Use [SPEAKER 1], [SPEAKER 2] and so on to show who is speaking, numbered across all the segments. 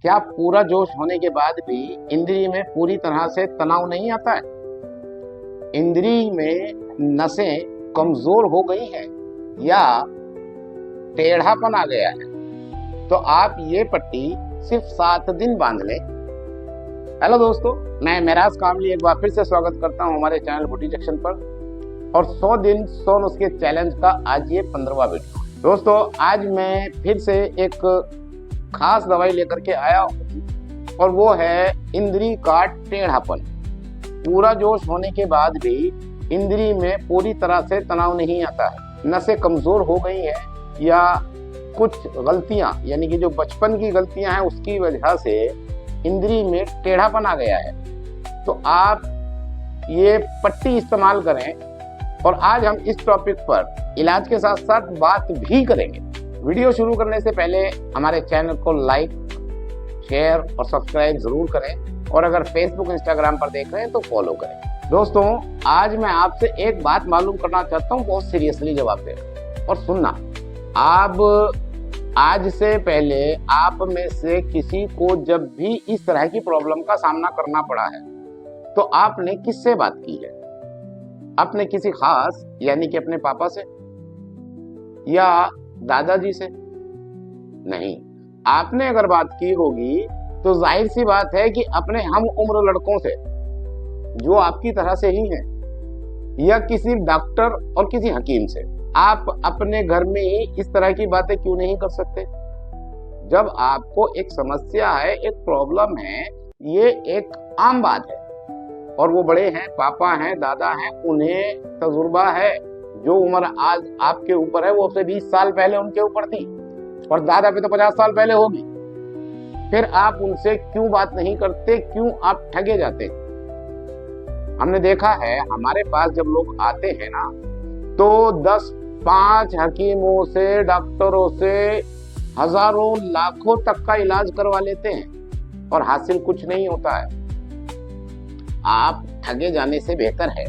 [SPEAKER 1] क्या पूरा जोश होने के बाद भी इंद्री में पूरी तरह से तनाव नहीं आता है? इंद्री में नसें कमजोर हो गई हैं या टेढ़ापन आ गया है? तो आप ये पट्टी सिर्फ 7 दिन बांध लें। हेलो दोस्तों, मैं मेराज कामली एक बार फिर से स्वागत करता हूं हमारे चैनल बॉडी जंक्शन पर। और 100 दिन 100 नुस्खे चैलेंज का आज ये 15वां वीडियो। दोस्तों, आज मैं फिर से एक खास दवाई लेकर के आया हूँ और वो है इंद्री का टेढ़ापन। पूरा जोश होने के बाद भी इंद्री में पूरी तरह से तनाव नहीं आता है, नसें कमजोर हो गई हैं या कुछ गलतियां यानी कि जो बचपन की गलतियां हैं उसकी वजह से इंद्री में टेढ़ापन आ गया है, तो आप ये पट्टी इस्तेमाल करें। और आज हम इस टॉपिक पर इलाज के साथ साथ बात भी करेंगे। वीडियो शुरू करने से पहले हमारे चैनल को लाइक, शेयर और सब्सक्राइब जरूर करें, और अगर फेसबुक इंस्टाग्राम पर देख रहे हैं तो फॉलो करें। दोस्तों, आज मैं आपसे एक बात मालूम करना चाहता हूँ, बहुत सीरियसली जवाब देना और सुनना। आप आज से पहले आप में से किसी को जब भी इस तरह की प्रॉब्लम का सामना करना पड़ा है तो आपने किससे बात की है? आपने किसी खास यानी कि अपने पापा से या दादाजी से? नहीं। आपने अगर बात की होगी तो जाहिर सी बात है कि अपने हम उम्र लड़कों से जो आपकी तरह से ही हैं, या किसी डॉक्टर और किसी हकीम से। आप अपने घर में ही इस तरह की बातें क्यों नहीं कर सकते? जब आपको एक समस्या है, एक प्रॉब्लम है, ये एक आम बात है, और वो बड़े हैं, पापा हैं, दादा हैं, उन्हें तजुर्बा है। जो उम्र आज आपके ऊपर है वो उससे 20 साल पहले उनके ऊपर थी, और दादा पे तो 50 साल पहले होगी। फिर आप उनसे क्यों बात नहीं करते? क्यों आप ठगे जाते? हमने देखा है हमारे पास जब लोग आते हैं ना, तो 5 हकीमों से, डॉक्टरों से हजारों लाखों तक का इलाज करवा लेते हैं और हासिल कुछ नहीं होता है। आप ठगे जाने से बेहतर है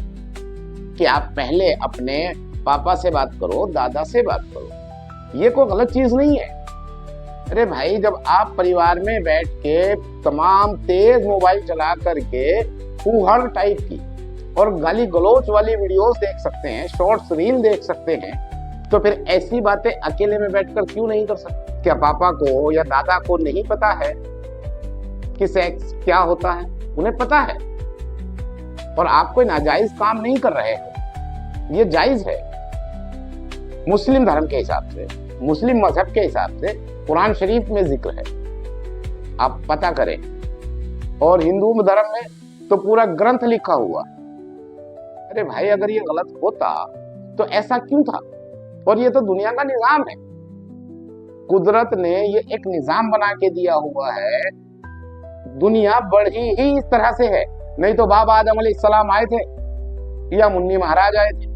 [SPEAKER 1] कि आप पहले अपने पापा से बात करो, दादा से बात करो। ये कोई गलत चीज नहीं है। अरे भाई, जब आप परिवार में बैठ के तमाम तेज मोबाइल चला करके फूहड़ टाइप की और गाली गलौच वाली वीडियोस देख सकते हैं, शॉर्ट्स रील देख सकते हैं, तो फिर ऐसी बातें अकेले में बैठकर क्यों नहीं कर सकते? क्या पापा को या दादा को नहीं पता है कि सेक्स क्या होता है? उन्हें पता है, और आप कोई नाजायज काम नहीं कर रहे हो, ये जायज है। मुस्लिम धर्म के हिसाब से, मुस्लिम मजहब के हिसाब से कुरान शरीफ में जिक्र है, आप पता करें। और हिंदू धर्म में तो पूरा ग्रंथ लिखा हुआ। अरे भाई, अगर ये गलत होता तो ऐसा क्यों था? और ये तो दुनिया का निजाम है, कुदरत ने ये एक निजाम बना के दिया हुआ है। दुनिया बढ़ी ही इस तरह से है, नहीं तो बाबा आदम अलैहिस्सलाम आए थे या मुन्नी महाराज आए थे,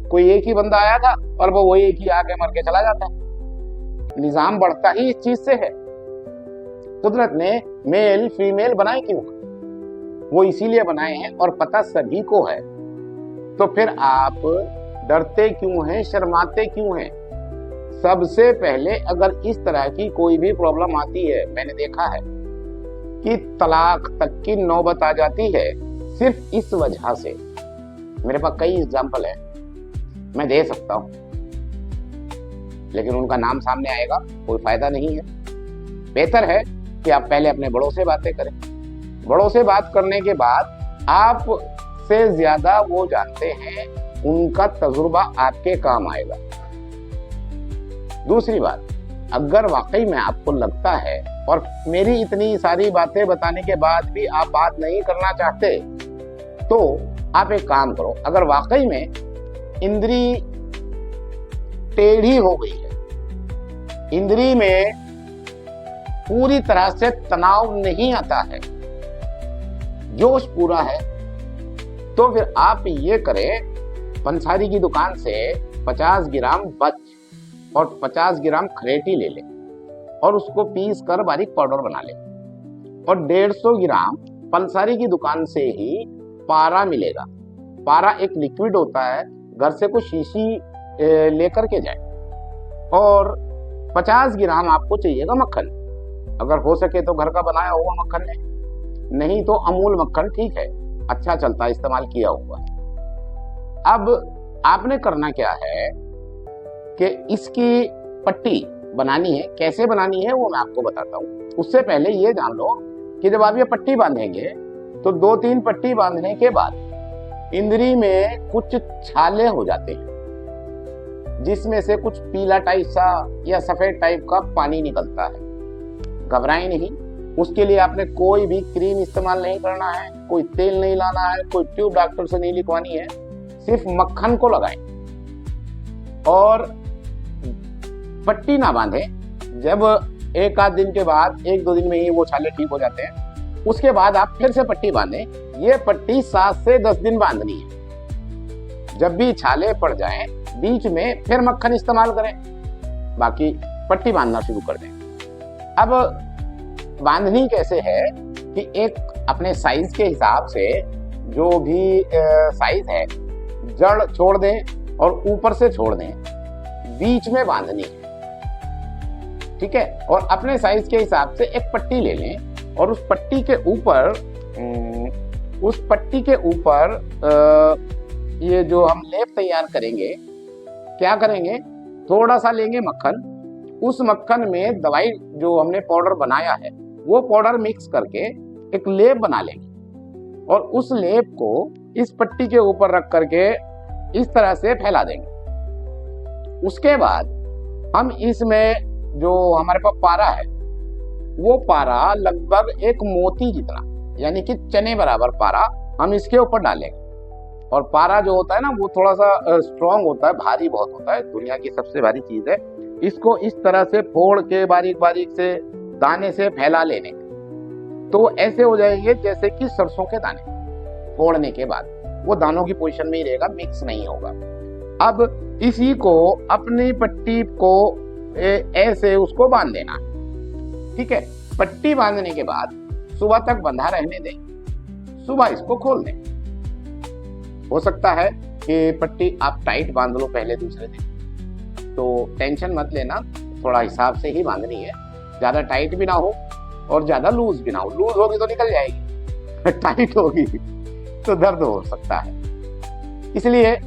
[SPEAKER 1] कोई एक ही बंदा आया था और वो एक ही आके मर के चला जाता। निजाम बढ़ता ही इस चीज से है। कुदरत ने मेल फीमेल बनाए क्यों? वो इसीलिए बनाए हैं, और पता सभी को है। तो फिर आप डरते क्यों हैं, शर्माते क्यों हैं? सबसे पहले अगर इस तरह की कोई भी प्रॉब्लम आती है, मैंने देखा है कि तलाक तक की नौबत आ जाती है सिर्फ इस वजह से। मेरे पास कई एग्जाम्पल है, मैं दे सकता हूं, लेकिन उनका नाम सामने आएगा, कोई फायदा नहीं है। बेहतर है कि आप पहले अपने बड़ों से बातें करें। बड़ों से बात करने के बाद आप से ज्यादा वो जानते हैं, उनका तजुर्बा आपके काम आएगा। दूसरी बात, अगर वाकई में आपको लगता है और मेरी इतनी सारी बातें बताने के बाद भी आप बात नहीं करना चाहते, तो आप एक काम करो। अगर वाकई में इंद्री टेढ़ी हो गई है, इंद्री में पूरी तरह से तनाव नहीं आता है, जोश पूरा है, तो फिर आप ये करें, पंसारी की दुकान से 50 ग्राम बच और 50 ग्राम खरेटी ले लें और उसको पीस कर बारीक पाउडर बना लें। और 150 ग्राम पंसारी की दुकान से ही पारा मिलेगा। पारा एक लिक्विड होता है, घर से कुछ शीशी लेकर के जाए। और 50 ग्राम आपको चाहिएगा मक्खन। अगर हो सके तो घर का बनाया हुआ मक्खन लें, नहीं तो अमूल मक्खन ठीक है, अच्छा चलता है, इस्तेमाल किया हुआ। अब आपने करना क्या है कि इसकी पट्टी बनानी है। कैसे बनानी है वो मैं आपको बताता हूँ। उससे पहले ये जान लो कि जब आप ये पट्टी बांधेंगे तो 2-3 पट्टी बांधने के बाद इंद्री में कुछ छाले हो जाते हैं, जिसमें से कुछ पीला टाइप सा या सफेद टाइप का पानी निकलता है। घबराएं नहीं, उसके लिए आपने कोई भी क्रीम इस्तेमाल नहीं करना है, कोई तेल नहीं लाना है, कोई ट्यूब डॉक्टर से नहीं लिखवानी है, सिर्फ मक्खन को लगाएं और पट्टी ना बांधें। जब 1-8 दिन के बाद, 1-2 दिन में ही वो छाले ठीक हो जाते हैं, उसके बाद आप फिर से पट्टी बांधें। ये पट्टी 7 से 10 दिन बांधनी है। जब भी छाले पड़ जाएं, बीच में फिर मक्खन इस्तेमाल करें, बाकी पट्टी बांधना शुरू कर दें। अब बांधनी कैसे है कि एक अपने साइज के हिसाब से जो भी साइज है, जड़ छोड़ दें और ऊपर से छोड़ दें, बीच में बांधनी है, ठीक है। और अपने साइज के हिसाब से एक पट्टी ले लें और उस पट्टी के ऊपर ये जो हम लेप तैयार करेंगे, क्या करेंगे, थोड़ा सा लेंगे मक्खन, उस मक्खन में दवाई जो हमने पाउडर बनाया है वो पाउडर मिक्स करके एक लेप बना लेंगे और उस लेप को इस पट्टी के ऊपर रख करके इस तरह से फैला देंगे। उसके बाद हम इसमें जो हमारे पास पारा है, वो पारा लगभग एक मोती जितना, यानी कि चने बराबर पारा हम इसके ऊपर डालेंगे। और पारा जो होता है ना, वो थोड़ा सा स्ट्रॉन्ग होता है, भारी बहुत होता है, दुनिया की सबसे भारी चीज है। इसको इस तरह से फोड़ के बारीक बारीक से दाने से फैला लेने, तो ऐसे हो जाएंगे जैसे कि सरसों के दाने। फोड़ने के बाद वो दानों की पोजीशन में ही रहेगा, मिक्स नहीं होगा। अब इसी को अपनी पट्टी को ऐसे उसको बांध देना, ठीक है। पट्टी बांधने के बाद सुबह तक बंधा रहने दें, सुबह इसको खोल दें। हो सकता है कि पट्टी आप टाइट बांध लो पहले दूसरे दिन, तो टेंशन मत लेना, थोड़ा हिसाब से ही बांधनी है, ज्यादा टाइट भी ना हो और ज्यादा लूज भी ना हो। लूज होगी तो निकल जाएगी, टाइट होगी तो दर्द हो सकता है। इसलिए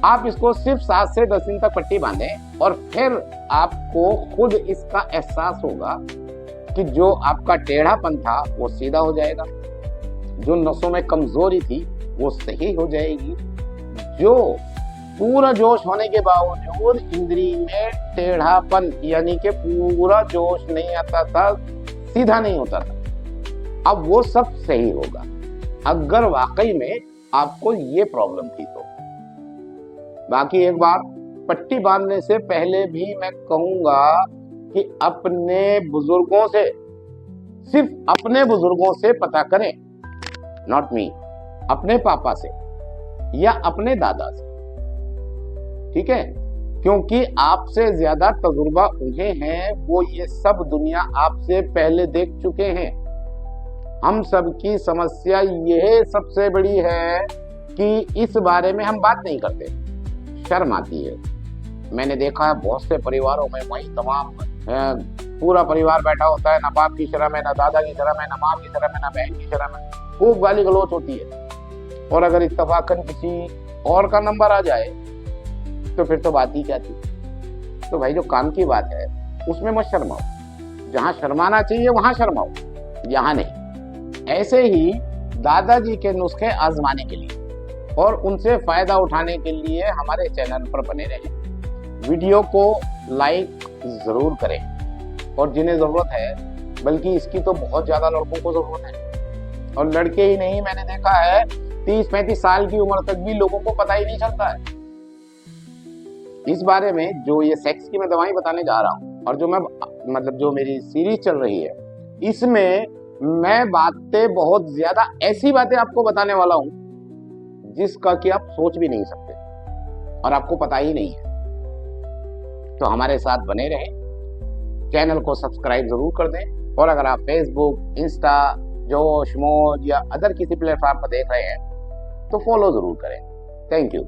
[SPEAKER 1] आप इसको सिर्फ 7 से 10 दिन तक पट्टी बांधें और फिर आपको खुद इसका एहसास होगा कि जो आपका टेढ़ापन था वो सीधा हो जाएगा, जो नसों में कमजोरी थी वो सही हो जाएगी, जो पूरा जोश होने के बावजूद इंद्री में टेढ़ापन यानी कि पूरा जोश नहीं आता था, सीधा नहीं होता था, अब वो सब सही होगा, अगर वाकई में आपको ये प्रॉब्लम थी तो। बाकी एक बार पट्टी बांधने से पहले भी मैं कहूंगा कि अपने बुजुर्गों से, सिर्फ अपने बुजुर्गों से पता करें, नॉट मी, अपने पापा से या अपने दादा से, ठीक है, क्योंकि आपसे ज्यादा तजुर्बा उन्हें है, वो ये सब दुनिया आपसे पहले देख चुके हैं। हम सब की समस्या यह सबसे बड़ी है कि इस बारे में हम बात नहीं करते, शर्म आती है। मैंने देखा है बहुत से परिवारों में वही तमाम पूरा परिवार बैठा होता है, ना बाप की शर्म है, ना दादा की शर्म है, ना माँ की शर्म है, ना बहन की शर्म है, खूब गाली गलौच होती है। और अगर इत्तफाकन किसी और का नंबर आ जाए तो फिर तो बात ही क्या थी। तो भाई जो काम की बात है उसमें मत शर्माओ, जहां शर्माना चाहिए वहां शर्माओ, यहाँ नहीं। ऐसे ही दादाजी के नुस्खे आजमाने के लिए और उनसे फायदा उठाने के लिए हमारे चैनल पर बने रहें। वीडियो को लाइक जरूर करें और जिन्हें जरूरत है, बल्कि इसकी तो बहुत ज्यादा लड़कों को जरूरत है, और लड़के ही नहीं, मैंने देखा है 30-35 साल की उम्र तक भी लोगों को पता ही नहीं चलता है इस बारे में। जो ये सेक्स की मैं दवाई बताने जा रहा हूँ और जो मैं मतलब जो मेरी सीरीज चल रही है, इसमें मैं बातें बहुत ज्यादा ऐसी बातें आपको बताने वाला हूं जिसका कि आप सोच भी नहीं सकते और आपको पता ही नहीं है। तो हमारे साथ बने रहें, चैनल को सब्सक्राइब जरूर कर दें, और अगर आप फेसबुक, इंस्टा, जोश, मौज या अदर किसी प्लेटफॉर्म पर देख रहे हैं तो फॉलो जरूर करें। Thank you.